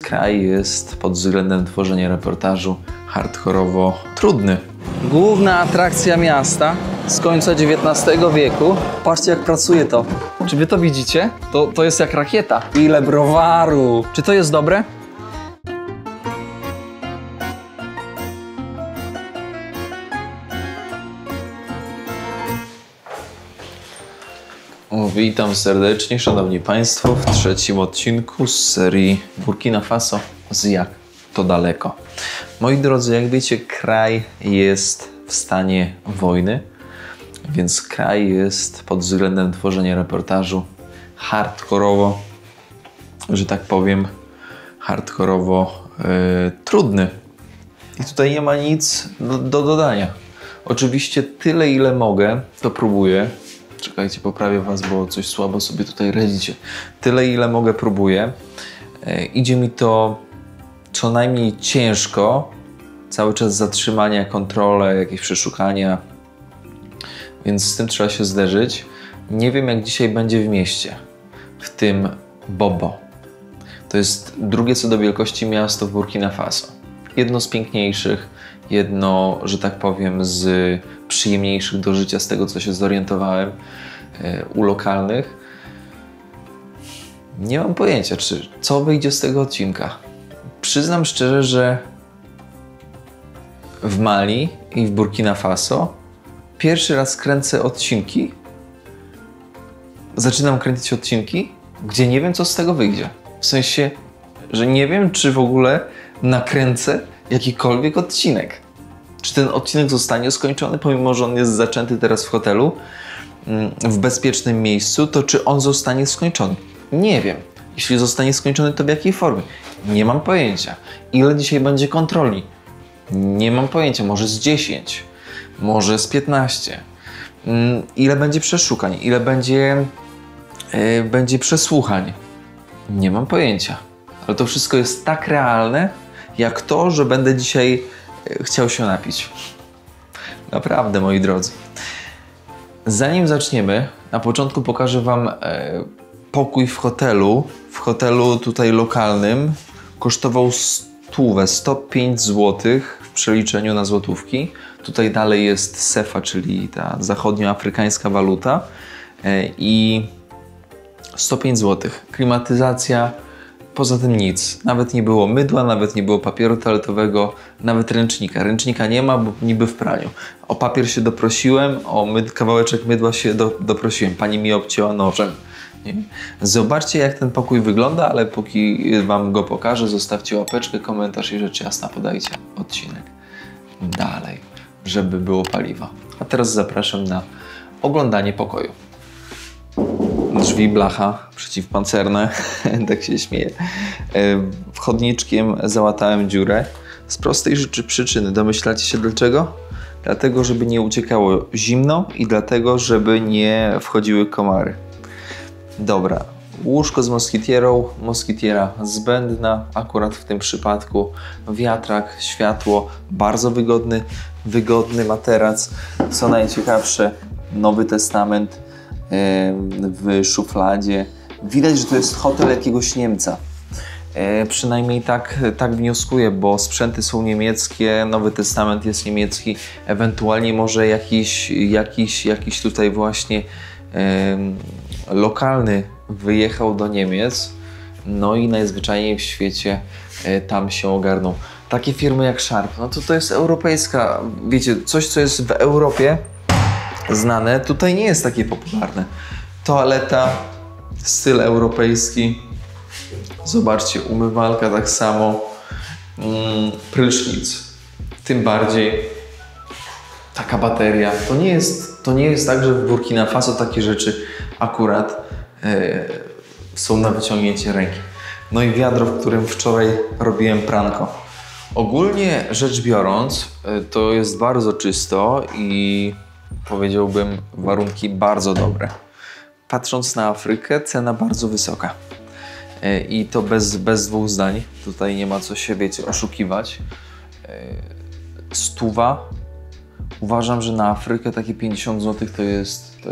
kraj jest pod względem tworzenia reportażu hardkorowo trudny. Główna atrakcja miasta z końca XIX wieku. Patrzcie, jak pracuje to. Czy wy to widzicie? To jest jak rakieta. Ile browaru. Czy to jest dobre? Witam serdecznie, szanowni państwo, w trzecim odcinku z serii Burkina Faso z Jak to daleko. Moi drodzy, jak wiecie, kraj jest w stanie wojny, więc kraj jest pod względem tworzenia reportażu hardkorowo, że tak powiem, hardkorowo trudny. I tutaj nie ma nic do dodania. Oczywiście tyle, ile mogę, to próbuję. Czekajcie, poprawię was, bo coś słabo sobie tutaj radzicie. Tyle, ile mogę, próbuję. Idzie mi to co najmniej ciężko. Cały czas zatrzymania, kontrole, jakieś przeszukania. Więc z tym trzeba się zderzyć. Nie wiem, jak dzisiaj będzie w mieście. W tym Bobo. To jest drugie co do wielkości miasto w Burkina Faso. Jedno z piękniejszych, jedno, że tak powiem, z przyjemniejszych do życia, z tego co się zorientowałem u lokalnych. Nie mam pojęcia, co wyjdzie z tego odcinka. Przyznam szczerze, że w Mali i w Burkina Faso pierwszy raz kręcę odcinki. Zaczynam kręcić odcinki, gdzie nie wiem, co z tego wyjdzie. W sensie, że nie wiem, czy w ogóle nakręcę jakikolwiek odcinek. Czy ten odcinek zostanie skończony, pomimo że on jest zaczęty teraz w hotelu, w bezpiecznym miejscu, to czy on zostanie skończony? Nie wiem. Jeśli zostanie skończony, to w jakiej formie? Nie mam pojęcia. Ile dzisiaj będzie kontroli? Nie mam pojęcia. Może z 10, może z 15. Ile będzie przeszukań? Ile będzie przesłuchań? Nie mam pojęcia. Ale to wszystko jest tak realne, jak to, że będę dzisiaj chciał się napić. Naprawdę, moi drodzy. Zanim zaczniemy, na początku pokażę wam pokój w hotelu. W hotelu tutaj lokalnym kosztował 105 zł w przeliczeniu na złotówki. Tutaj dalej jest sefa, czyli ta zachodnioafrykańska waluta. I 105 zł. Klimatyzacja. Poza tym nic. Nawet nie było mydła, nawet nie było papieru toaletowego, nawet ręcznika. Ręcznika nie ma, bo niby w praniu. O papier się doprosiłem, o kawałeczek mydła się doprosiłem. Pani mi obcięła nożem. Nie? Zobaczcie, jak ten pokój wygląda, ale póki wam go pokażę, zostawcie łapeczkę, komentarz i rzecz jasna podajcie odcinek dalej, żeby było paliwa. A teraz zapraszam na oglądanie pokoju. Drzwi, blacha, przeciwpancerne, tak się śmieję. Wchodniczkiem załatałem dziurę z prostej przyczyny. Domyślacie się dlaczego? Dlatego, żeby nie uciekało zimno i dlatego, żeby nie wchodziły komary. Dobra, łóżko z moskitierą, moskitiera zbędna, akurat w tym przypadku wiatrak, światło, bardzo wygodny materac. Co najciekawsze, Nowy Testament w szufladzie. Widać, że to jest hotel jakiegoś Niemca. Przynajmniej tak wnioskuję, bo sprzęty są niemieckie, Nowy Testament jest niemiecki, ewentualnie może jakiś tutaj właśnie lokalny wyjechał do Niemiec, no i najzwyczajniej w świecie tam się ogarnął. Takie firmy jak Sharp, no to jest europejska, wiecie, coś co jest w Europie znane, tutaj nie jest takie popularne. Toaleta, styl europejski. Zobaczcie, umywalka tak samo. Prysznic. Tym bardziej. Taka bateria. To nie jest tak, że w Burkina Faso takie rzeczy akurat są na wyciągnięcie ręki. No i wiadro, w którym wczoraj robiłem pranko. Ogólnie rzecz biorąc, to jest bardzo czysto i powiedziałbym, warunki bardzo dobre. Patrząc na Afrykę, cena bardzo wysoka. I to bez dwóch zdań. Tutaj nie ma co się, wiecie, oszukiwać. 100. Uważam, że na Afrykę takie 50 zł to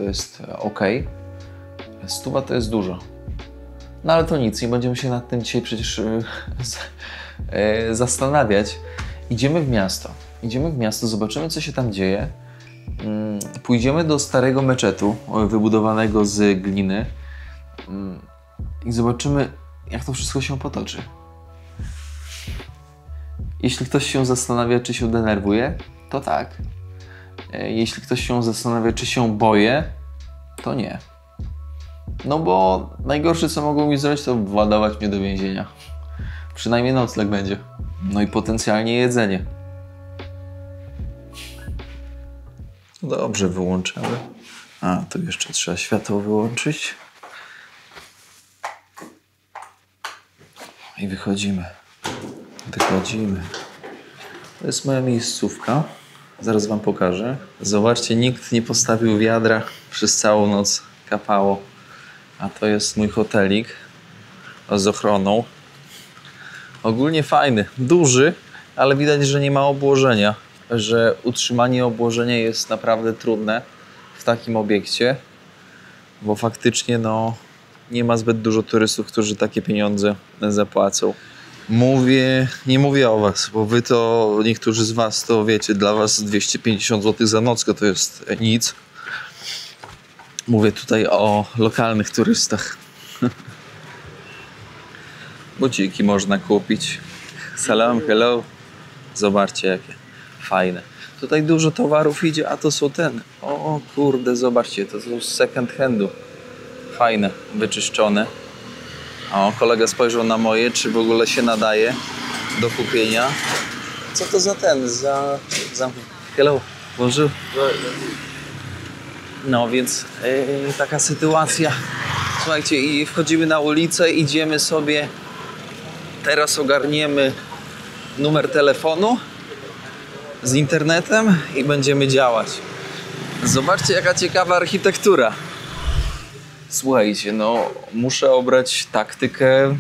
jest ok. 100 to jest dużo. No ale to nic, nie będziemy się nad tym dzisiaj przecież zastanawiać. Idziemy w miasto. Idziemy w miasto, zobaczymy, co się tam dzieje. Pójdziemy do starego meczetu, wybudowanego z gliny i zobaczymy, jak to wszystko się potoczy. Jeśli ktoś się zastanawia, czy się denerwuje, to tak. Jeśli ktoś się zastanawia, czy się boję, to nie. No bo najgorsze, co mogą mi zrobić, to władować mnie do więzienia. Przynajmniej nocleg będzie. No i potencjalnie jedzenie. Dobrze, wyłączamy. A, tu jeszcze trzeba światło wyłączyć. I wychodzimy. Wychodzimy. To jest moja miejscówka. Zaraz wam pokażę. Zobaczcie, nikt nie postawił wiadra. Przez całą noc kapało. A to jest mój hotelik z ochroną. Ogólnie fajny, duży, ale widać, że nie ma obłożenia. Że utrzymanie obłożenia jest naprawdę trudne w takim obiekcie, bo faktycznie no, nie ma zbyt dużo turystów, którzy takie pieniądze zapłacą. Nie mówię o was, bo wy to, niektórzy z was to wiecie, dla was 250 zł za nockę to jest nic. Mówię tutaj o lokalnych turystach. Buciki można kupić. Salam, hello. Zobaczcie, jakie fajne. Tutaj dużo towarów idzie, a to są ten. O kurde, zobaczcie, to są z second handu. Fajne, wyczyszczone. O, kolega spojrzał na moje, czy w ogóle się nadaje do kupienia. Co to za ten? Za... Hello, bonjour. No więc taka sytuacja. Słuchajcie, i wchodzimy na ulicę, idziemy sobie. Teraz ogarniemy numer telefonu z internetem i będziemy działać. Zobaczcie, jaka ciekawa architektura. Słuchajcie, no muszę obrać taktykę,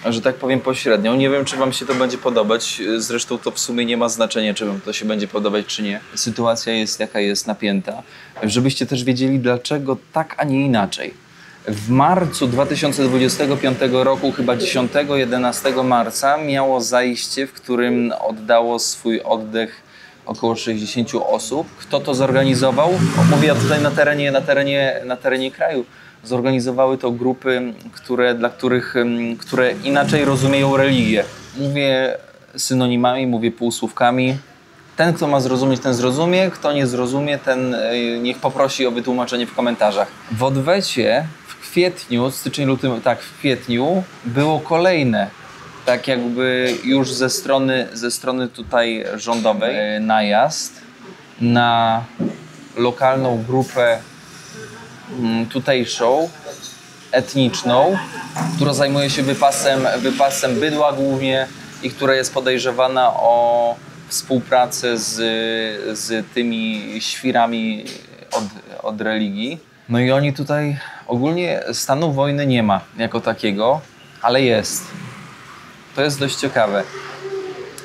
że tak powiem, pośrednią. Nie wiem, czy wam się to będzie podobać. Zresztą to w sumie nie ma znaczenia, czy wam to się będzie podobać, czy nie. Sytuacja jest, jaka jest, napięta. Żebyście też wiedzieli, dlaczego tak, a nie inaczej. W marcu 2025 roku, chyba 10-11 marca, miało zajście, w którym oddało swój oddech około 60 osób. Kto to zorganizował? Mówię tutaj na terenie kraju. Zorganizowały to grupy, które inaczej rozumieją religię. Mówię synonimami, mówię półsłówkami. Ten, kto ma zrozumieć, ten zrozumie. Kto nie zrozumie, ten niech poprosi o wytłumaczenie w komentarzach. W odwecie w kwietniu, styczeń, lutym, tak, w kwietniu było kolejne, tak jakby już ze strony tutaj rządowej, najazd na lokalną grupę tutejszą, etniczną, która zajmuje się wypasem bydła głównie i która jest podejrzewana o współpracę z tymi świrami od religii. No i oni tutaj, ogólnie stanu wojny nie ma jako takiego, ale jest. To jest dość ciekawe.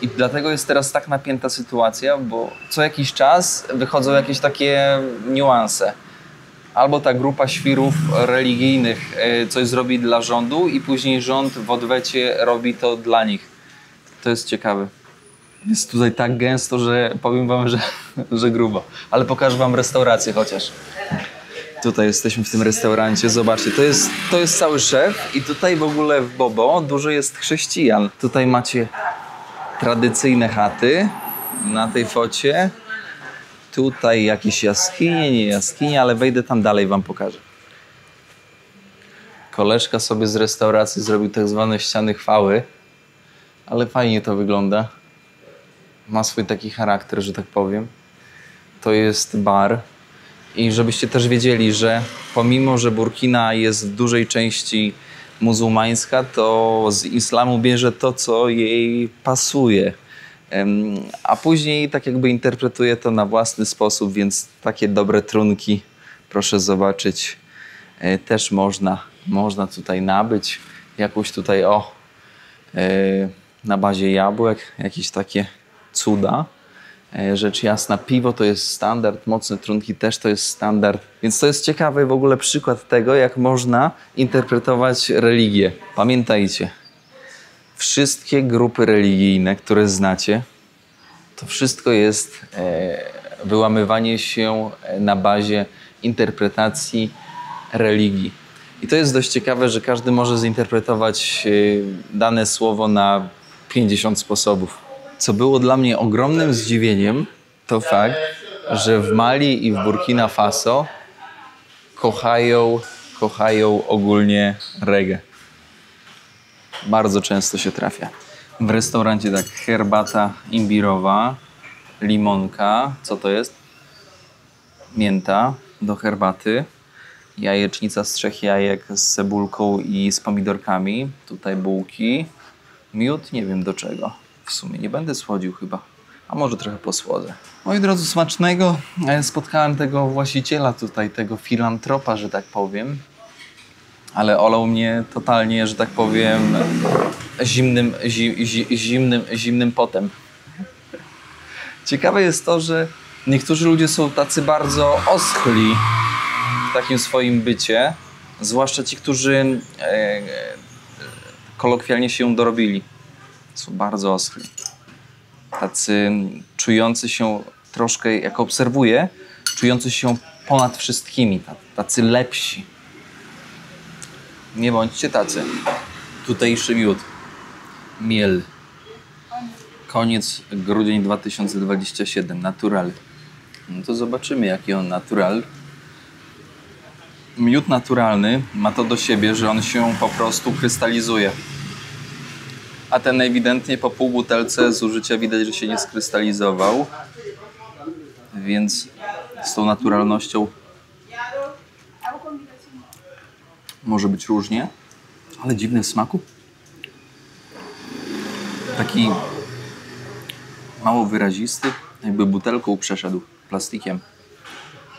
I dlatego jest teraz tak napięta sytuacja, bo co jakiś czas wychodzą jakieś takie niuanse. Albo ta grupa świrów religijnych coś zrobi dla rządu i później rząd w odwecie robi to dla nich. To jest ciekawe. Jest tutaj tak gęsto, że powiem wam, że grubo. Ale pokażę wam restaurację chociaż. Tutaj jesteśmy w tym restaurancie, zobaczcie, to jest cały szef i tutaj w ogóle w Bobo dużo jest chrześcijan. Tutaj macie tradycyjne chaty na tej focie. Tutaj jakieś jaskinie, nie jaskinie, ale wejdę tam dalej, wam pokażę. Koleżka sobie z restauracji zrobił tak zwane ściany chwały, ale fajnie to wygląda. Ma swój taki charakter, że tak powiem. To jest bar. I żebyście też wiedzieli, że pomimo, że Burkina jest w dużej części muzułmańska, to z islamu bierze to, co jej pasuje. A później tak jakby interpretuje to na własny sposób, więc takie dobre trunki, proszę zobaczyć, też można tutaj nabyć. Jakąś tutaj, na bazie jabłek, jakieś takie cuda. Rzecz jasna, piwo to jest standard, mocne trunki też to jest standard. Więc to jest ciekawy w ogóle przykład tego, jak można interpretować religię. Pamiętajcie, wszystkie grupy religijne, które znacie, to wszystko jest wyłamywanie się na bazie interpretacji religii. I to jest dość ciekawe, że każdy może zinterpretować dane słowo na 50 sposobów. Co było dla mnie ogromnym zdziwieniem, to fakt, że w Mali i w Burkina Faso kochają ogólnie reggae. Bardzo często się trafia. W restaurancie tak herbata imbirowa, limonka, co to jest? Mięta do herbaty, jajecznica z 3 jajek z cebulką i z pomidorkami, tutaj bułki, miód, nie wiem do czego. W sumie nie będę słodził chyba, a może trochę posłodzę. Moi drodzy, smacznego. Spotkałem tego właściciela tutaj, tego filantropa, że tak powiem, ale olał mnie totalnie, że tak powiem, zimnym potem. Ciekawe jest to, że niektórzy ludzie są tacy bardzo oschli w takim swoim bycie, zwłaszcza ci, którzy kolokwialnie się dorobili. Są bardzo oschli. Tacy czujący się troszkę, jak obserwuję, czujący się ponad wszystkimi. Tacy lepsi. Nie bądźcie tacy. Tutejszy miód. Miel. Koniec grudzień 2027. Natural. No to zobaczymy, jaki on natural. Miód naturalny ma to do siebie, że on się po prostu krystalizuje. A ten ewidentnie po pół butelce zużycia widać, że się nie skrystalizował. Więc z tą naturalnością może być różnie, ale dziwny w smaku. Taki mało wyrazisty, jakby butelką przeszedł plastikiem.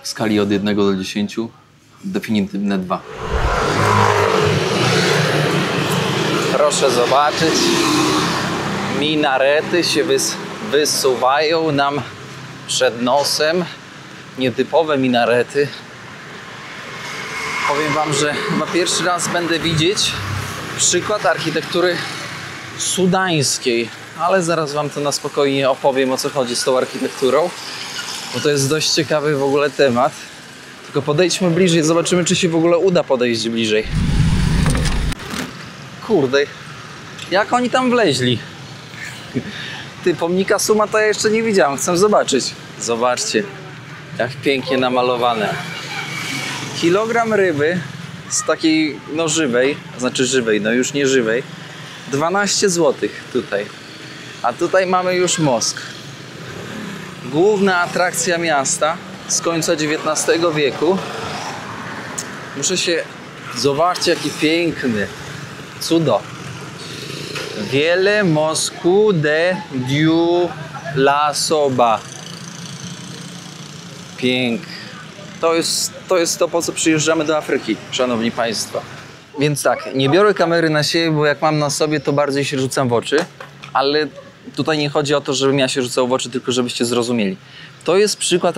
W skali od 1 do 10 definitywne 2. Proszę zobaczyć, minarety się wysuwają nam przed nosem. Nietypowe minarety. Powiem wam, że chyba pierwszy raz będę widzieć przykład architektury sudańskiej, ale zaraz wam to na spokojnie opowiem, o co chodzi z tą architekturą, bo to jest dość ciekawy w ogóle temat. Tylko podejdźmy bliżej, zobaczymy, czy się w ogóle uda podejść bliżej. Kurde, jak oni tam wleźli? Ty, pomnika Suma to ja jeszcze nie widziałem, chcę zobaczyć. Zobaczcie, jak pięknie namalowane. Kilogram ryby z takiej, no żywej, znaczy żywej, no już nie żywej, 12 zł tutaj. A tutaj mamy już mosk. Główna atrakcja miasta z końca XIX wieku. Muszę się... Zobaczcie, jaki piękny. Cudo. Wiele Moscou de Dieu la Soba. Pięknie. To jest to, po co przyjeżdżamy do Afryki, szanowni państwo. Więc tak, nie biorę kamery na siebie, bo jak mam na sobie, to bardziej się rzucam w oczy. Ale tutaj nie chodzi o to, żebym ja się rzucał w oczy, tylko żebyście zrozumieli. To jest przykład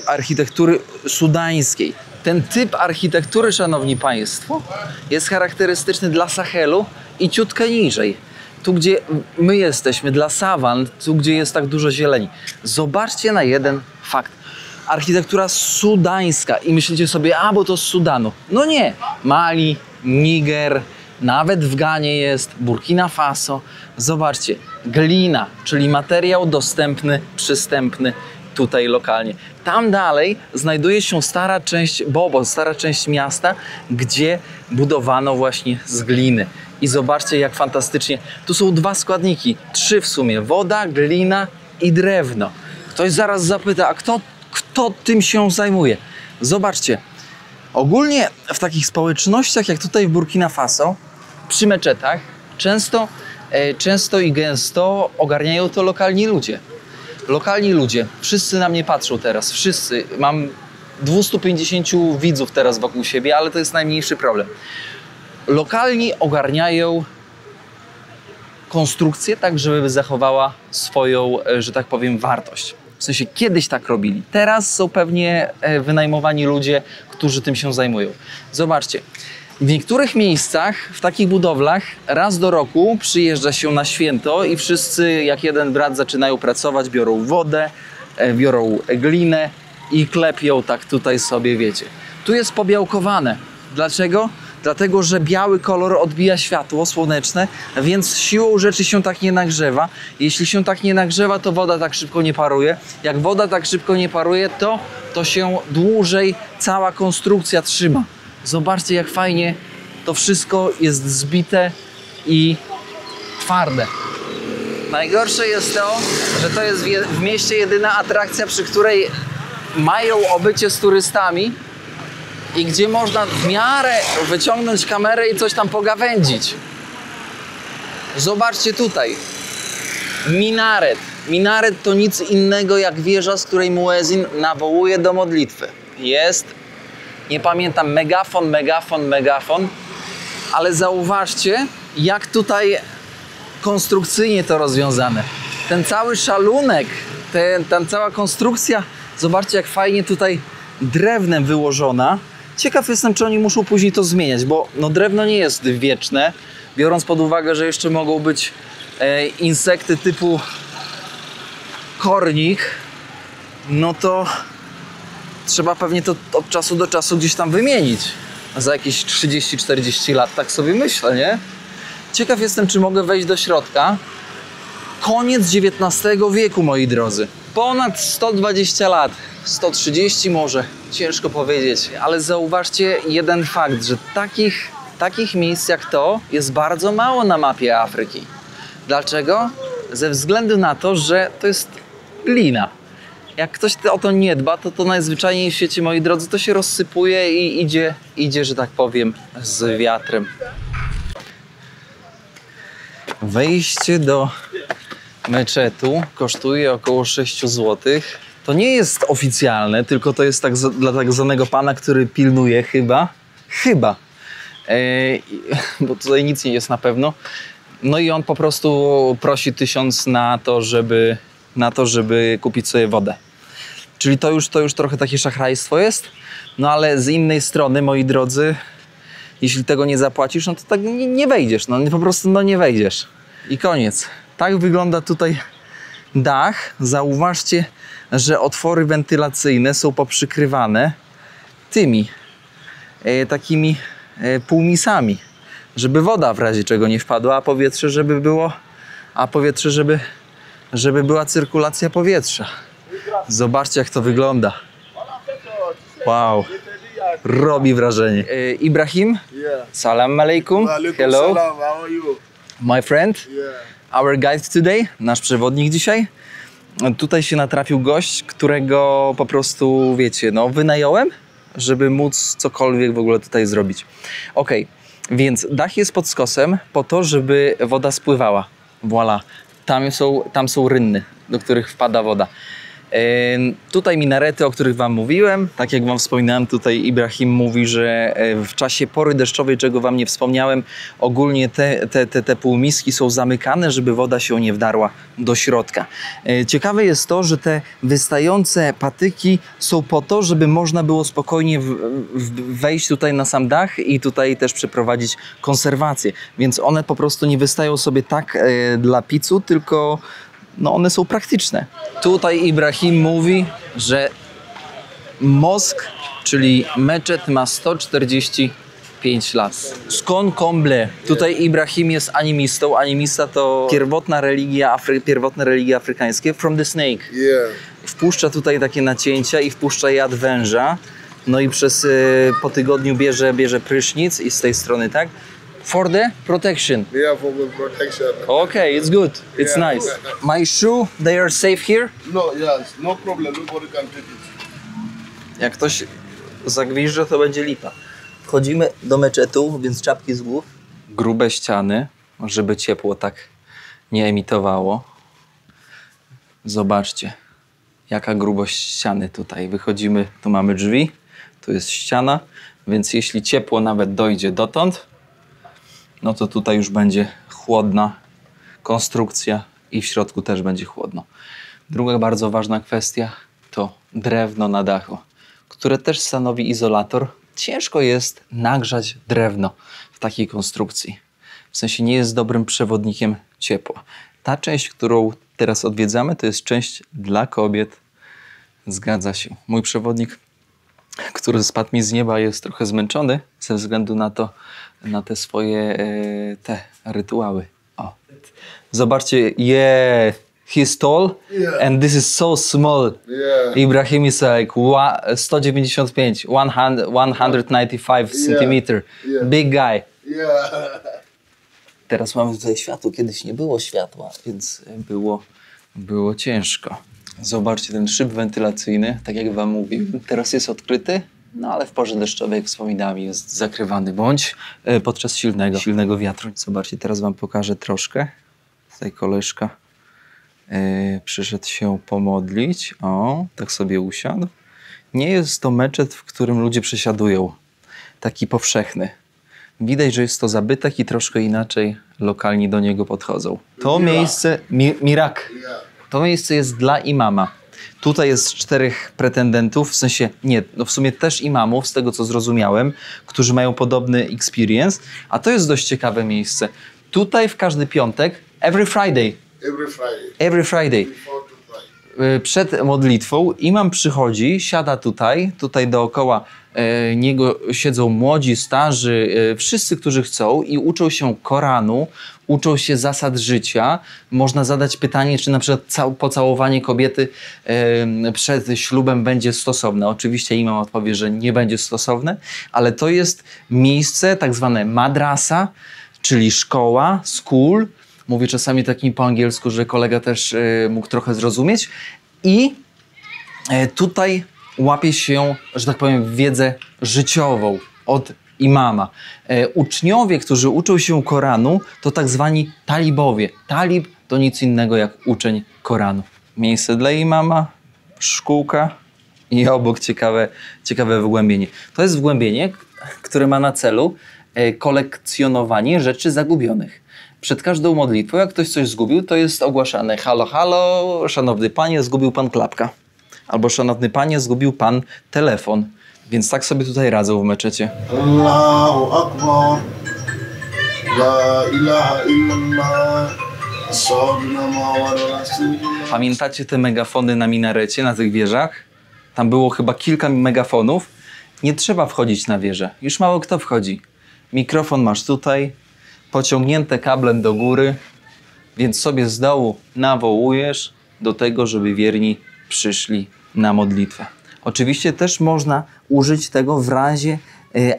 architektury sudańskiej. Ten typ architektury, szanowni państwo, jest charakterystyczny dla Sahelu i ciutkę niżej. Tu, gdzie my jesteśmy, dla sawan, tu, gdzie jest tak dużo zieleni. Zobaczcie na jeden fakt. Architektura sudańska i myślicie sobie, a bo to z Sudanu. No nie. Mali, Niger, nawet w Ganie jest, Burkina Faso. Zobaczcie, glina, czyli materiał dostępny, przystępny tutaj lokalnie. Tam dalej znajduje się stara część Bobo, stara część miasta, gdzie budowano właśnie z gliny. I zobaczcie, jak fantastycznie. Tu są 2 składniki, 3 w sumie. Woda, glina i drewno. Ktoś zaraz zapyta, a kto tym się zajmuje? Zobaczcie. Ogólnie w takich społecznościach, jak tutaj w Burkina Faso, przy meczetach, często i gęsto ogarniają to lokalni ludzie. Lokalni ludzie. Wszyscy na mnie patrzą teraz. Wszyscy. Mam 250 widzów teraz wokół siebie, ale to jest najmniejszy problem. Lokalni ogarniają konstrukcję tak, żeby zachowała swoją, że tak powiem, wartość. W sensie kiedyś tak robili. Teraz są pewnie wynajmowani ludzie, którzy tym się zajmują. Zobaczcie. W niektórych miejscach, w takich budowlach, raz do roku przyjeżdża się na święto i wszyscy jak jeden brat zaczynają pracować, biorą wodę, biorą glinę i klepią tak tutaj sobie, wiecie. Tu jest pobiałkowane. Dlaczego? Dlatego, że biały kolor odbija światło słoneczne, więc siłą rzeczy się tak nie nagrzewa. Jeśli się tak nie nagrzewa, to woda tak szybko nie paruje. Jak woda tak szybko nie paruje, to się dłużej cała konstrukcja trzyma. Zobaczcie, jak fajnie to wszystko jest zbite i twarde. Najgorsze jest to, że to jest w mieście jedyna atrakcja, przy której mają obycie z turystami i gdzie można w miarę wyciągnąć kamerę i coś tam pogawędzić. Zobaczcie tutaj. Minaret. Minaret to nic innego jak wieża, z której muezin nawołuje do modlitwy. Jest, nie pamiętam, megafon, ale zauważcie, jak tutaj konstrukcyjnie to rozwiązane. Ten cały szalunek, ta cała konstrukcja, zobaczcie, jak fajnie tutaj drewnem wyłożona. Ciekaw jestem, czy oni muszą później to zmieniać, bo no, drewno nie jest wieczne, biorąc pod uwagę, że jeszcze mogą być insekty typu kornik, no to trzeba pewnie to od czasu do czasu gdzieś tam wymienić. A za jakieś 30-40 lat, tak sobie myślę, nie? Ciekaw jestem, czy mogę wejść do środka. Koniec XIX wieku, moi drodzy. Ponad 120 lat. 130 może, ciężko powiedzieć. Ale zauważcie jeden fakt, że takich miejsc jak to jest bardzo mało na mapie Afryki. Dlaczego? Ze względu na to, że to jest glina. Jak ktoś o to nie dba, to najzwyczajniej w świecie, moi drodzy, to się rozsypuje i idzie, że tak powiem, z wiatrem. Wejście do meczetu kosztuje około 6 zł. To nie jest oficjalne, tylko to jest dla tak zwanego pana, który pilnuje chyba. Bo tutaj nic nie jest na pewno. No i on po prostu prosi 1000 na to, żeby kupić sobie wodę. Czyli to już trochę takie szachrajstwo jest. No ale z innej strony, moi drodzy, jeśli tego nie zapłacisz, no to tak nie wejdziesz. No po prostu nie wejdziesz. I koniec. Tak wygląda tutaj dach. Zauważcie, że otwory wentylacyjne są poprzykrywane tymi takimi półmisami, żeby woda w razie czego nie wpadła, a powietrze, żeby była cyrkulacja powietrza. Zobaczcie, jak to wygląda. Wow. Robi wrażenie. Ibrahim? Salam alaikum. Hello. How are you? My friend? Our guide today, nasz przewodnik dzisiaj. Tutaj się natrafił gość, którego po prostu, wiecie, no wynająłem, żeby móc cokolwiek w ogóle tutaj zrobić. Okej, więc dach jest pod skosem po to, żeby woda spływała. Voilà. Tam są rynny, do których wpada woda. Tutaj minarety, o których wam mówiłem. Tak jak wam wspominałem, tutaj Ibrahim mówi, że w czasie pory deszczowej, czego wam nie wspomniałem, ogólnie te półmiski są zamykane, żeby woda się nie wdarła do środka. Ciekawe jest to, że te wystające patyki są po to, żeby można było spokojnie wejść tutaj na sam dach i tutaj też przeprowadzić konserwację. Więc one po prostu nie wystają sobie tak dla picu, tylko no one są praktyczne. Tutaj Ibrahim mówi, że mosk, czyli meczet, ma 145 lat. Skąd komble? Tutaj Ibrahim jest animistą. Animista to pierwotne religie afrykańskie. From the snake. Wpuszcza tutaj takie nacięcia i wpuszcza jad węża. No i po tygodniu bierze prysznic i z tej strony, tak? For the protection. Yeah, for the protection. Okay, it's good. It's nice. My shoe, they are safe here? No, yes, no problem. Nobody can take it. Jak ktoś zagwizdże, to będzie lipa. Wchodzimy do meczetu, więc czapki z głów. Grube ściany, żeby ciepło tak nie emitowało. Zobaczcie, jaka grubość ściany tutaj. Wychodzimy, tu mamy drzwi, tu jest ściana, więc jeśli ciepło nawet dojdzie dotąd, no to tutaj już będzie chłodna konstrukcja i w środku też będzie chłodno. Druga bardzo ważna kwestia to drewno na dachu, które też stanowi izolator. Ciężko jest nagrzać drewno w takiej konstrukcji. W sensie nie jest dobrym przewodnikiem ciepła. Ta część, którą teraz odwiedzamy, to jest część dla kobiet. Zgadza się. Mój przewodnik, który spadł mi z nieba, jest trochę zmęczony ze względu na te swoje te rytuały. O. Zobaczcie, he's tall and this is so small. Ibrahim is like 195, 195 centimeter. Big guy. Teraz mamy tutaj światło. Kiedyś nie było światła, więc było ciężko. Zobaczcie ten szyb wentylacyjny, tak jak wam mówiłem. Teraz jest odkryty, no ale w porze deszczowej, jak wspominałem, jest zakrywany, bądź podczas silnego wiatru. Zobaczcie, teraz wam pokażę troszkę. Tutaj koleżka przyszedł się pomodlić. O, tak sobie usiadł. Nie jest to meczet, w którym ludzie przesiadują. Taki powszechny. Widać, że jest to zabytek i troszkę inaczej lokalni do niego podchodzą. To miejsce, Mirak, to miejsce jest dla imama. Tutaj jest 4 pretendentów, w sensie nie, no w sumie też imamów, z tego co zrozumiałem, którzy mają podobny experience, a to jest dość ciekawe miejsce. Tutaj w każdy piątek, every Friday, przed modlitwą imam przychodzi, siada tutaj dookoła niego siedzą młodzi, starzy, wszyscy, którzy chcą i uczą się Koranu, uczą się zasad życia. Można zadać pytanie, czy na przykład pocałowanie kobiety przed ślubem będzie stosowne. Oczywiście imam odpowie, że nie będzie stosowne, ale to jest miejsce tak zwane madrasa, czyli szkoła, school. Mówię czasami takim po angielsku, że kolega też mógł trochę zrozumieć. I tutaj łapie się, że tak powiem, wiedzę życiową od imama. Uczniowie, którzy uczą się Koranu, to tak zwani talibowie. Talib to nic innego jak uczeń Koranu. Miejsce dla imama, szkółka i obok ciekawe wgłębienie. To jest wgłębienie, które ma na celu kolekcjonowanie rzeczy zagubionych. Przed każdą modlitwą, jak ktoś coś zgubił, to jest ogłaszane: halo, halo, szanowny panie, zgubił pan klapka. Albo szanowny panie, zgubił pan telefon. Więc tak sobie tutaj radzą w meczecie. Allahu Akbar. La ilaha illallah. Pamiętacie te megafony na minarecie, na tych wieżach? Tam było chyba kilka megafonów. Nie trzeba wchodzić na wieżę. Już mało kto wchodzi. Mikrofon masz tutaj, pociągnięte kablem do góry, więc sobie z dołu nawołujesz do tego, żeby wierni przyszli na modlitwę. Oczywiście też można użyć tego w razie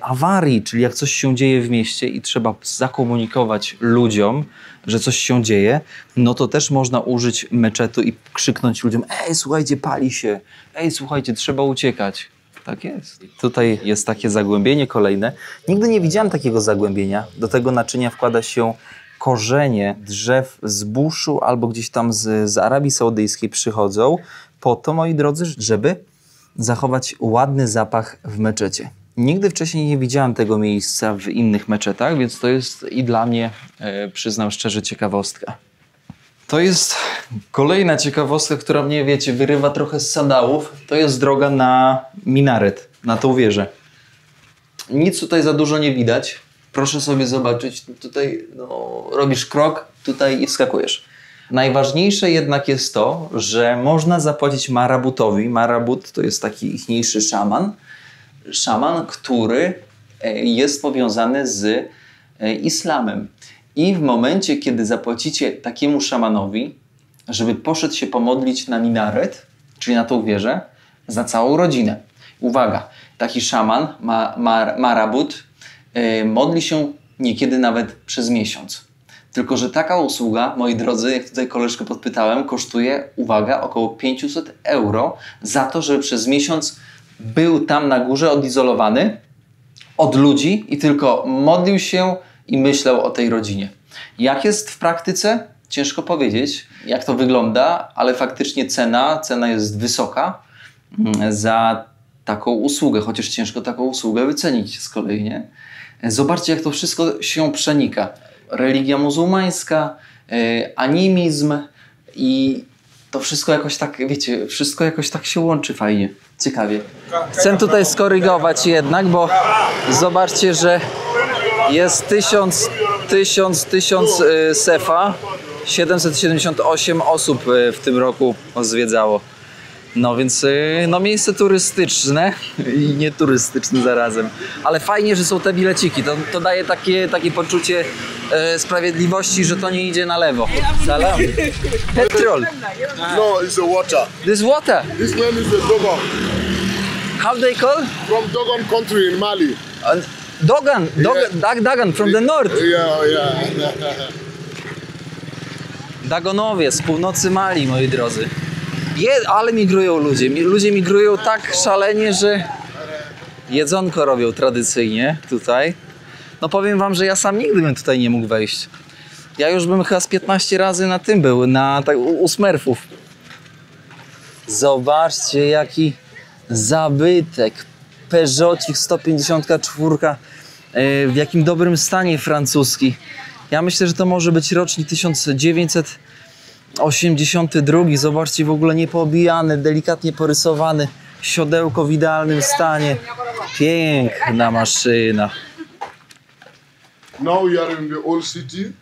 awarii, czyli jak coś się dzieje w mieście i trzeba zakomunikować ludziom, że coś się dzieje, no to też można użyć meczetu i krzyknąć ludziom: ej, słuchajcie, pali się, ej, słuchajcie, trzeba uciekać. Tak jest. Tutaj jest takie zagłębienie kolejne. Nigdy nie widziałem takiego zagłębienia. Do tego naczynia wkłada się korzenie drzew z buszu albo gdzieś tam z Arabii Saudyjskiej przychodzą po to, moi drodzy, żeby zachować ładny zapach w meczecie. Nigdy wcześniej nie widziałem tego miejsca w innych meczetach, więc to jest i dla mnie, przyznam szczerze, ciekawostka. To jest kolejna ciekawostka, która mnie, wiecie, wyrywa trochę z sandałów. To jest droga na minaret, na tą wieżę. Nic tutaj za dużo nie widać. Proszę sobie zobaczyć, tutaj robisz krok tutaj i wskakujesz. Najważniejsze jednak jest to, że można zapłacić marabutowi. Marabut to jest taki ichniejszy szaman. Szaman, który jest powiązany z islamem. I w momencie, kiedy zapłacicie takiemu szamanowi, żeby poszedł się pomodlić na minaret, czyli na tą wieżę, za całą rodzinę. Uwaga, taki szaman, marabut, modli się niekiedy nawet przez miesiąc. Tylko że taka usługa, moi drodzy, jak tutaj koleżkę podpytałem, kosztuje, uwaga, około 500 euro za to, żeby przez miesiąc był tam na górze odizolowany od ludzi i tylko modlił się i myślał o tej rodzinie. Jak jest w praktyce? Ciężko powiedzieć, jak to wygląda, ale faktycznie cena jest wysoka za taką usługę, chociaż ciężko taką usługę wycenić z kolei, nie? Zobaczcie, jak to wszystko się przenika. Religia muzułmańska, animizm i to wszystko jakoś tak, wiecie, wszystko jakoś tak się łączy fajnie, ciekawie. Chcę tutaj skorygować jednak, bo zobaczcie, że jest 1000 sefa, 778 osób w tym roku zwiedzało. No więc no miejsce turystyczne i nieturystyczne zarazem. Ale fajnie, że są te bileciki. To daje takie poczucie sprawiedliwości, że to nie idzie na lewo. Salam. Petrol. No, it's a water. This water. This one is a Dogon. How they call? From Dogon country in Mali. Dagan from the north. Yeah. Dagonowie z północy Mali, moi drodzy. Ale migrują ludzie. Ludzie migrują tak szalenie, że jedzonko robią tradycyjnie tutaj. No powiem wam, że ja sam nigdy bym tutaj nie mógł wejść. Ja już bym chyba z 15 razy na tym był, u Smurfów. Zobaczcie, jaki zabytek. Peugeotik 154 w jakim dobrym stanie francuski. Ja myślę, że to może być rocznik 1982. Zobaczcie, w ogóle niepoobijany, delikatnie porysowany. Siodełko w idealnym stanie. Piękna maszyna. Now we are in the old city.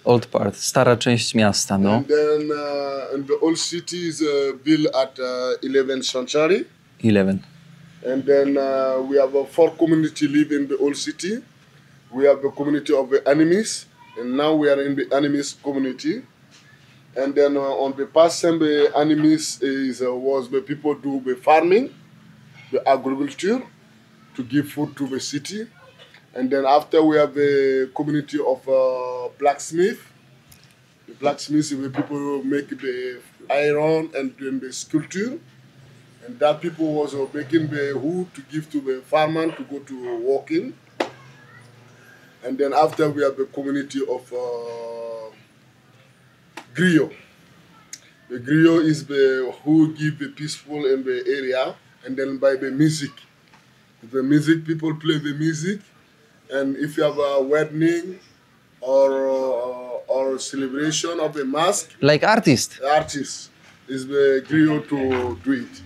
Old part, stara część miasta, no. And then and the old city is built at 11th century. 11. And then we have 4 community live in the old city. We have the community of the enemies, and now we are in the enemies community. And then on the past time, the enemies was the people do the farming, the agriculture, to give food to the city. And then after we have the community of blacksmith. The blacksmith is the people who make the iron and then the sculpture. And that people was making the wood to give to the farmer to go to walking. And then after we have the community of griot. The griot is the who give the peaceful in the area, and then by the music. The music, people play the music, and if you have a wedding or celebration of the mask, Like artist. the artist is the griot to do it.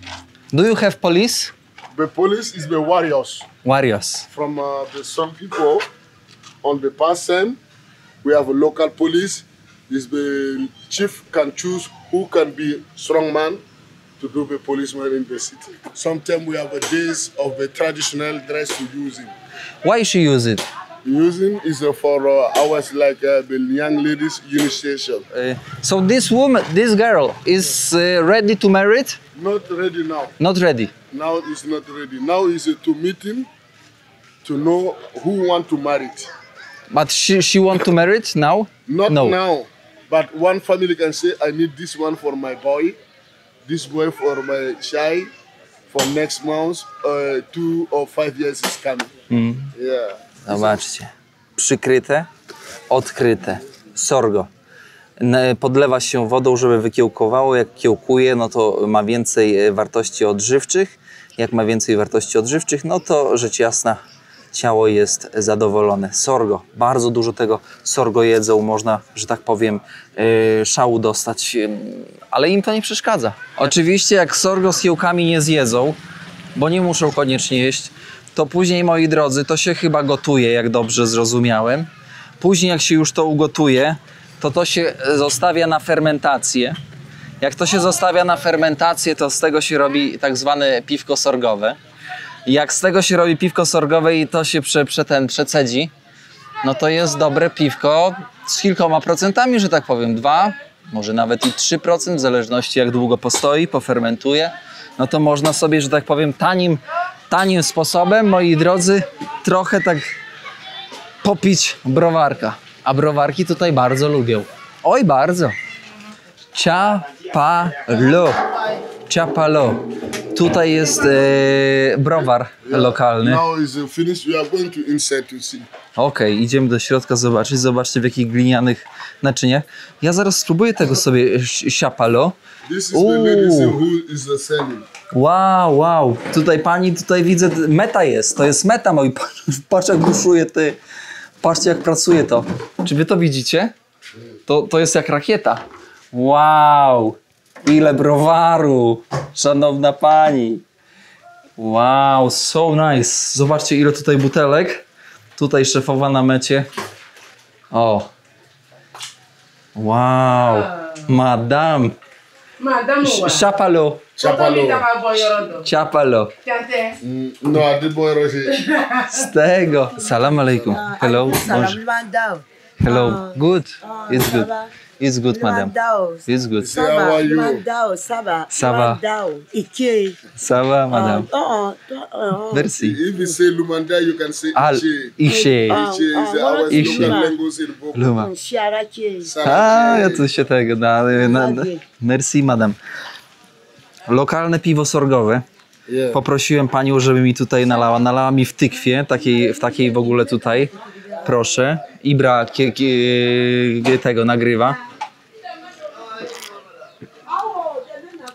Do you have police? The police is the warriors. Warriors. From some people on the past time, we have a local police. Is the chief can choose who can be strong man to do the policeman in the city. Sometimes we have a days of the traditional dress to using. Why she use it? Using is for hours like the young ladies initiation. So this woman, this girl is ready to marry? Not ready now. Not ready. Now it's not ready. Now is to meet him to know who want to marry it. But she want to marry it now? Not No. now, but one family can say, I need this one for my boy, this boy for my child, for next month, 2 or 5 years is coming. Yeah. Zobaczcie. Przykryte, odkryte. Sorgo. Podlewa się wodą, żeby wykiełkowało. Jak kiełkuje, no to ma więcej wartości odżywczych. Jak ma więcej wartości odżywczych, no to rzecz jasna, ciało jest zadowolone. Sorgo. Bardzo dużo tego sorgo jedzą. Można, że tak powiem, szału dostać, ale im to nie przeszkadza. Oczywiście jak sorgo z kiełkami nie zjedzą, bo nie muszą koniecznie jeść, to później, moi drodzy, to się chyba gotuje, jak dobrze zrozumiałem. Później jak się już to ugotuje, to się zostawia na fermentację. Jak to się zostawia na fermentację, to z tego się robi tak zwane piwko sorgowe. I jak z tego się robi piwko sorgowe i to się przecedzi, no to jest dobre piwko z kilkoma procentami, że tak powiem. 2, może nawet i 3%, w zależności jak długo postoi, pofermentuje. No to można sobie, że tak powiem, tanim sposobem, moi drodzy, trochę tak popić browarka. A browarki tutaj bardzo lubią. Oj, bardzo. Ciapalo. Ciapalo. Tutaj jest browar lokalny. Now is finished. We are going to inside to see. Okej, idziemy do środka zobaczyć. Zobaczcie, w jakich glinianych naczyniach. Ja zaraz spróbuję tego sobie ciapalo. This is the ladies who is the selling. Wow. Tutaj pani, tutaj widzę, meta jest. To jest meta, moi. Patrz jak buszuje ty. Patrzcie jak pracuje to. Czy wy to widzicie? To jest jak rakieta. Wow! Ile browaru! Szanowna pani! Wow, so nice! Zobaczcie, ile tutaj butelek. Tutaj szefowa na mecie. O! Wow! Madame! Chapalo! Chapalo! No, I did boy Roger. Z tego! Salam alaikum. Hello. Bonjour. Hello. Good. It's good. It's good, madam. It's good. Say, how are you? Ça va. Ça va, madame. Merci. If you say Lumanda, you can say Al Iche. Iche. Iche is our Iche. local language in Boko. Luma. Saraki. A, ja tu się tego... Merci, madam. Lokalne piwo sorgowe. Yeah. Poprosiłem panią, żeby mi tutaj nalała. Nalała mi w tykwie, w takiej w ogóle tutaj. Proszę. Ibra tego nagrywa.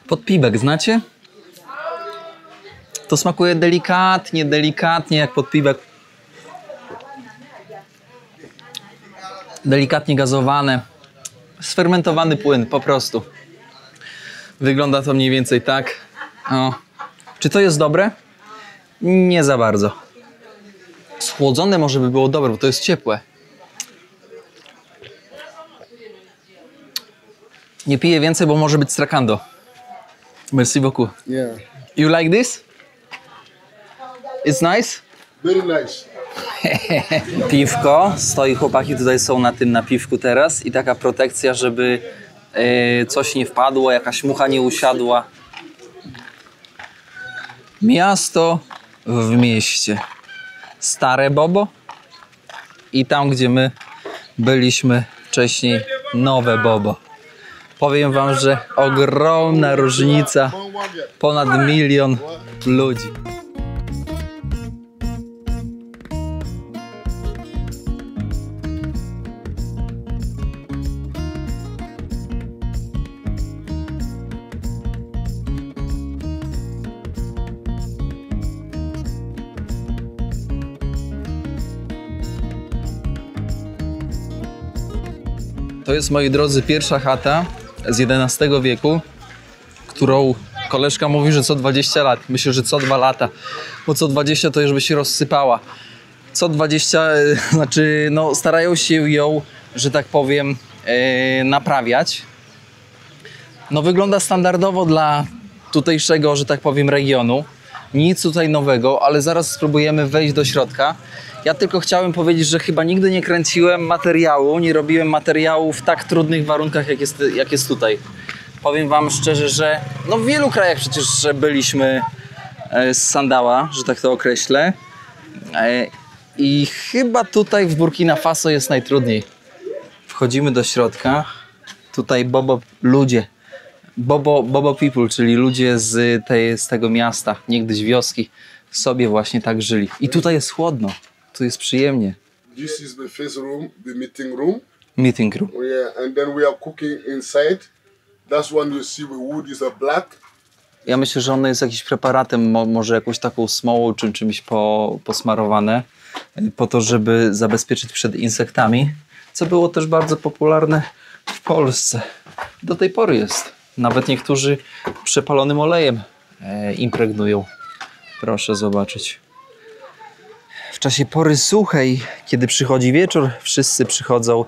Podpiwek, znacie? To smakuje delikatnie, jak podpiwek. Delikatnie gazowane. Sfermentowany płyn, po prostu. Wygląda to mniej więcej tak. O. Czy to jest dobre? Nie za bardzo. Schłodzone może by było dobre, bo to jest ciepłe. Nie piję więcej, bo może być strakando. Merci beaucoup. Yeah. You like this? It's nice? Very nice. Piwko. Stoi, chłopaki tutaj są na tym napiwku teraz i taka protekcja, żeby coś nie wpadło, jakaś mucha nie usiadła. Miasto w mieście. Stare Bobo i tam, gdzie my byliśmy wcześniej, nowe Bobo. Powiem wam, że ogromna różnica, ponad 1 milion ludzi. To jest, moi drodzy, pierwsza chata z XI wieku, którą koleżka mówi, że co 20 lat. Myślę, że co 2 lata, bo co 20 to już by się rozsypała. Co 20, znaczy no starają się ją, że tak powiem, naprawiać. No wygląda standardowo dla tutejszego, że tak powiem, regionu. Nic tutaj nowego, ale zaraz spróbujemy wejść do środka. Ja tylko chciałem powiedzieć, że chyba nigdy nie kręciłem materiału, nie robiłem materiału w tak trudnych warunkach, jak jest tutaj. Powiem wam szczerze, że no w wielu krajach przecież byliśmy z sandała, że tak to określę. I chyba tutaj w Burkina Faso jest najtrudniej. Wchodzimy do środka. Tutaj Bobo people, czyli ludzie z tego miasta, niegdyś wioski, sobie właśnie tak żyli. I tutaj jest chłodno. Tu jest przyjemnie. This is the first room, the meeting room. Meeting room. Yeah, and then we are cooking inside. That's when you see the wood is a black. Ja myślę, że ono jest jakimś preparatem, może jakąś taką smołą czy czymś posmarowane, po to, żeby zabezpieczyć przed insektami, co było też bardzo popularne w Polsce. Do tej pory jest. Nawet niektórzy przepalonym olejem impregnują. Proszę zobaczyć. W czasie pory suchej, kiedy przychodzi wieczór, wszyscy przychodzą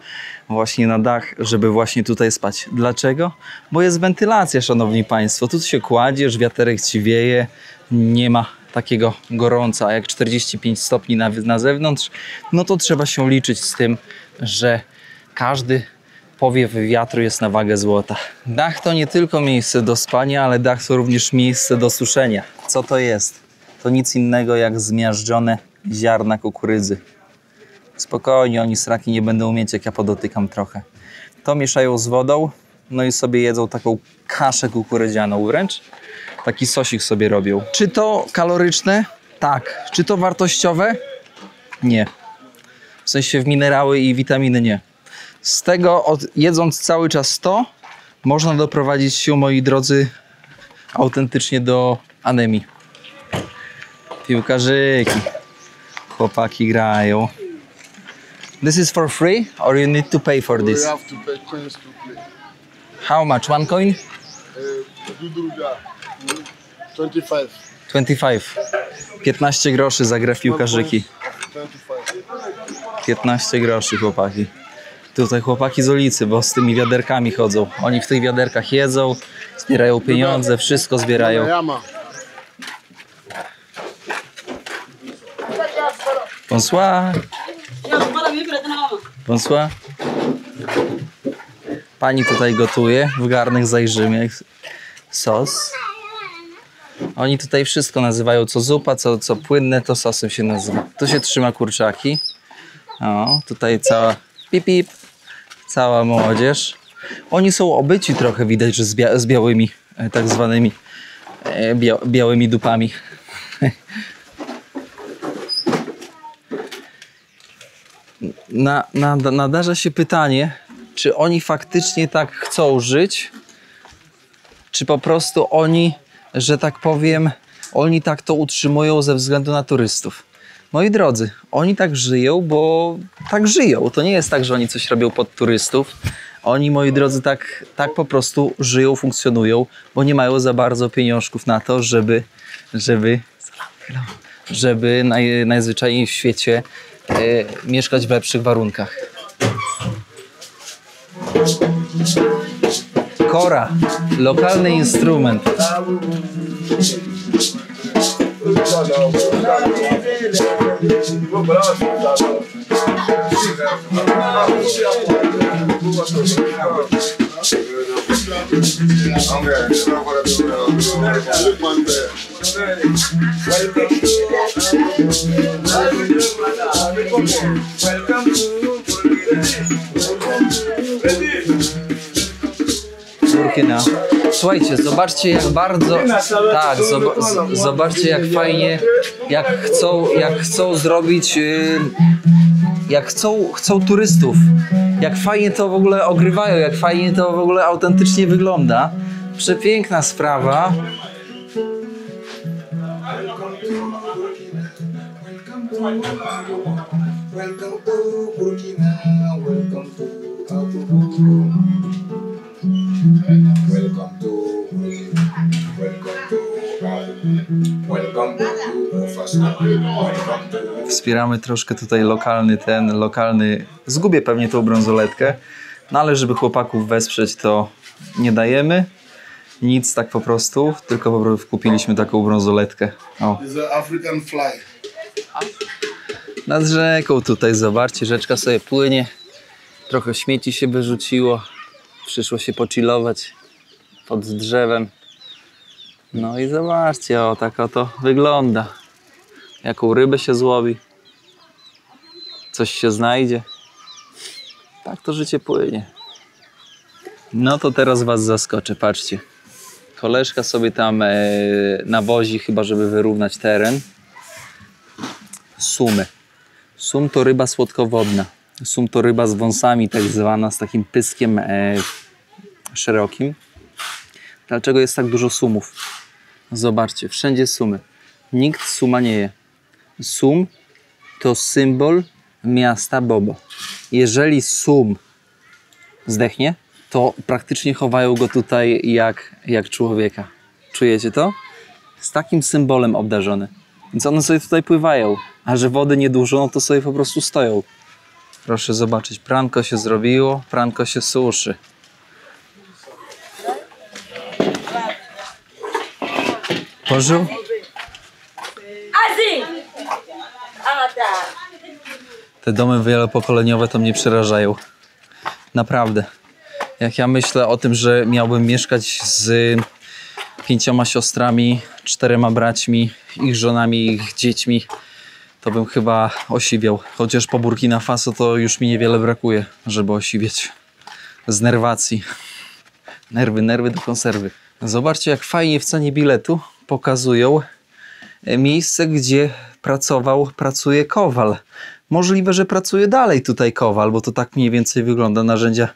właśnie na dach, żeby właśnie tutaj spać. Dlaczego? Bo jest wentylacja, szanowni państwo. Tu się kładziesz, wiaterek ci wieje, nie ma takiego gorąca. A jak 45 stopni na zewnątrz, no to trzeba się liczyć z tym, że każdy powiew wiatru jest na wagę złota. Dach to nie tylko miejsce do spania, ale dach to również miejsce do suszenia. Co to jest? To nic innego jak zmiażdżone ziarna kukurydzy. Spokojnie, oni sraki nie będą mieć, jak ja podotykam trochę. To mieszają z wodą, no i sobie jedzą taką kaszę kukurydzianą wręcz. Taki sosik sobie robią. Czy to kaloryczne? Tak. Czy to wartościowe? Nie. W sensie w minerały i witaminy nie. Z tego, jedząc cały czas to, można doprowadzić się, moi drodzy, autentycznie do anemii. Piłkarzyki. Chłopaki grają. This is for free or you need to pay for We this? have to pay coins to play. How much? 1 coin? Dudruja, 25. 25. 15 groszy za grę w piłkarzyki. 25. 15 groszy, chłopaki. Tutaj chłopaki z ulicy, bo z tymi wiaderkami chodzą. Oni w tych wiaderkach jedzą, zbierają pieniądze, wszystko zbierają. Yama. Bonsoir. Bonsoir. Pani tutaj gotuje, w garnek zajrzymy. Sos. Oni tutaj wszystko nazywają, co zupa, co płynne, to sosem się nazywa. Tu się trzyma kurczaki. O, tutaj cała pip, cała młodzież. Oni są obyci trochę, widać, że z białymi, tak zwanymi białymi dupami. Nadarza się pytanie, czy oni faktycznie tak chcą żyć, czy po prostu oni, że tak powiem, oni tak to utrzymują ze względu na turystów. Moi drodzy, oni tak żyją, bo tak żyją. To nie jest tak, że oni coś robią pod turystów. Oni, moi drodzy, tak po prostu żyją, funkcjonują, bo nie mają za bardzo pieniążków na to, żeby najzwyczajniej w świecie mieszkać w lepszych warunkach. Kora, lokalny instrument. Burkina. Słuchajcie, zobaczcie jak bardzo, tak, zobaczcie jak fajnie, jak chcą zrobić, jak chcą turystów, jak fajnie to w ogóle ogrywają, jak fajnie to w ogóle autentycznie wygląda. Przepiękna sprawa. Welcome to Burkina, welcome to welcome to welcome to Wspieramy troszkę tutaj lokalny, zgubię pewnie tą brązoletkę, no ale żeby chłopaków wesprzeć, to nie dajemy nic tak po prostu, tylko po prostu kupiliśmy taką brązoletkę. O. It's an African fly. Nad rzeką tutaj, zobaczcie, rzeczka sobie płynie, trochę śmieci się wyrzuciło, przyszło się pochillować pod drzewem. No i zobaczcie, o tak oto wygląda. Jaką rybę się złowi, coś się znajdzie. Tak to życie płynie. No to teraz was zaskoczę, patrzcie. Koleżka sobie tam nawozi, chyba żeby wyrównać teren. Sumy. Sum to ryba słodkowodna. Sum to ryba z wąsami, tak zwana, z takim pyskiem szerokim. Dlaczego jest tak dużo sumów? Zobaczcie, wszędzie sumy. Nikt suma nie je. Sum to symbol miasta Bobo. Jeżeli sum zdechnie, to praktycznie chowają go tutaj jak człowieka. Czujecie to? Z takim symbolem obdarzony. Więc one sobie tutaj pływają. A że wody nie dużo, no to sobie po prostu stoją. Proszę zobaczyć, pranko się zrobiło, pranko się suszy. Bonjour. Te domy wielopokoleniowe to mnie przerażają. Naprawdę. Jak ja myślę o tym, że miałbym mieszkać z 5 siostrami, 4 braćmi, ich żonami, ich dziećmi, to bym chyba osiwiał. Chociaż po Burkina Faso to już mi niewiele brakuje, żeby osiwieć. Z nerwacji. Nerwy do konserwy. Zobaczcie, jak fajnie w cenie biletu pokazują miejsce, gdzie pracuje kowal. Możliwe, że pracuje dalej tutaj kowal, bo to tak mniej więcej wygląda. Narzędzia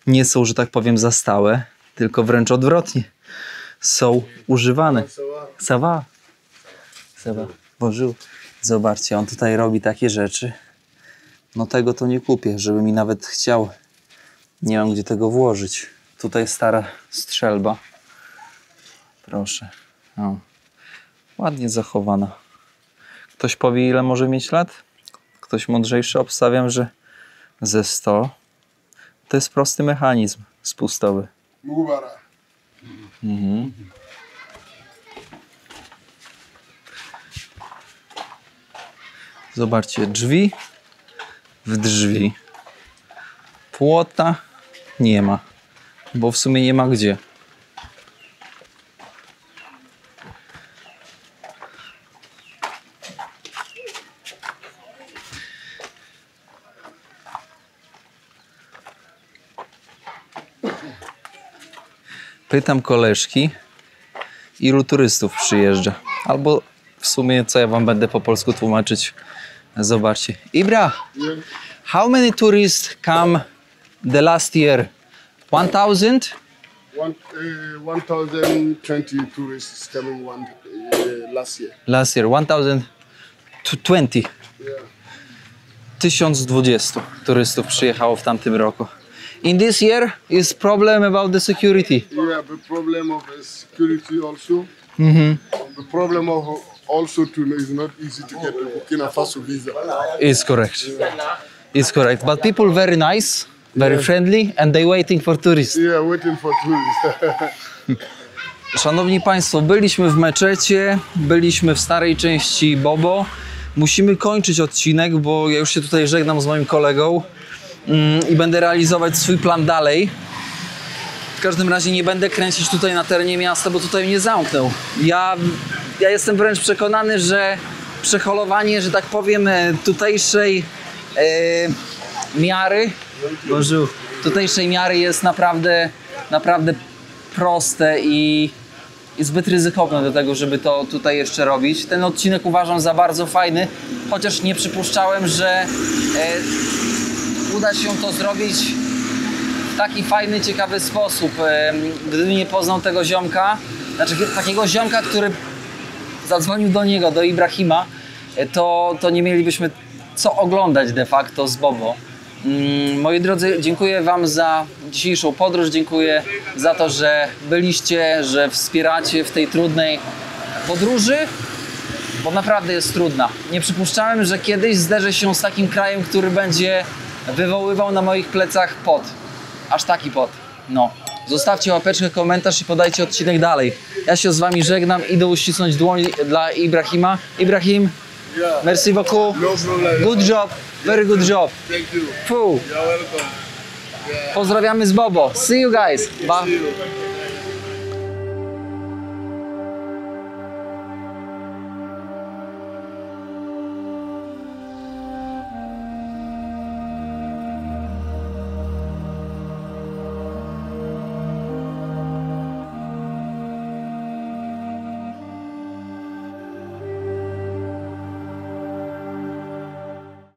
nie są, że tak powiem, za stałe, tylko wręcz odwrotnie. Są używane. Ça va? Ça va. Bonjour. Zobaczcie, on tutaj robi takie rzeczy. No tego to nie kupię, żeby mi nawet chciał. Nie mam gdzie tego włożyć. Tutaj stara strzelba. Proszę. O. Ładnie zachowana. Ktoś powie, ile może mieć lat? Ktoś mądrzejszy, obstawiam, że ze 100. To jest prosty mechanizm spustowy. Mugubara. Zobaczcie, drzwi w drzwi. Płota nie ma, bo w sumie nie ma gdzie. Pytam koleżki, ilu turystów przyjeżdża. Albo w sumie, co ja wam będę po polsku tłumaczyć. Zobaczcie. Ibra, how many tourists come the last year? 1000? 1,020 tourists coming last year. Last year, 1020. Yeah. 1020 turystów przyjechało w tamtym roku. In this year is problem about the security. Yeah, the problem of security also. The problem of also is not easy to get a Burkina Faso visa. Is correct. Is correct. But people very nice, very friendly, and they waiting for tourists. Yeah, waiting for tourists. Szanowni Państwo, byliśmy w meczecie, byliśmy w starej części Bobo. Musimy kończyć odcinek, bo ja już się tutaj żegnam z moim kolegą i będę realizować swój plan dalej. W każdym razie nie będę kręcić tutaj na terenie miasta, bo tutaj mnie zamknął. Ja jestem wręcz przekonany, że przeholowanie, że tak powiem, tutejszej miary, tutejszej miary jest naprawdę proste i zbyt ryzykowne do tego, żeby to tutaj jeszcze robić. Ten odcinek uważam za bardzo fajny, chociaż nie przypuszczałem, że uda się to zrobić w taki fajny, ciekawy sposób. Gdybym nie poznał tego ziomka, znaczy takiego ziomka, który zadzwonił do niego, do Ibrahima, to nie mielibyśmy co oglądać de facto z Bobo. Moi drodzy, dziękuję Wam za dzisiejszą podróż, dziękuję za to, że byliście, że wspieracie w tej trudnej podróży, bo naprawdę jest trudna. Nie przypuszczałem, że kiedyś zderzę się z takim krajem, który będzie wywoływał na moich plecach pot. Aż taki pot. No. Zostawcie łapeczkę, komentarz i podajcie odcinek dalej. Ja się z Wami żegnam, idę uścisnąć dłoń dla Ibrahima. Ibrahim, merci beaucoup. No problem. Good job, very good job. Thank you. Fuh. You're welcome. Pozdrawiamy z Bobo. See you guys. Bye. See you.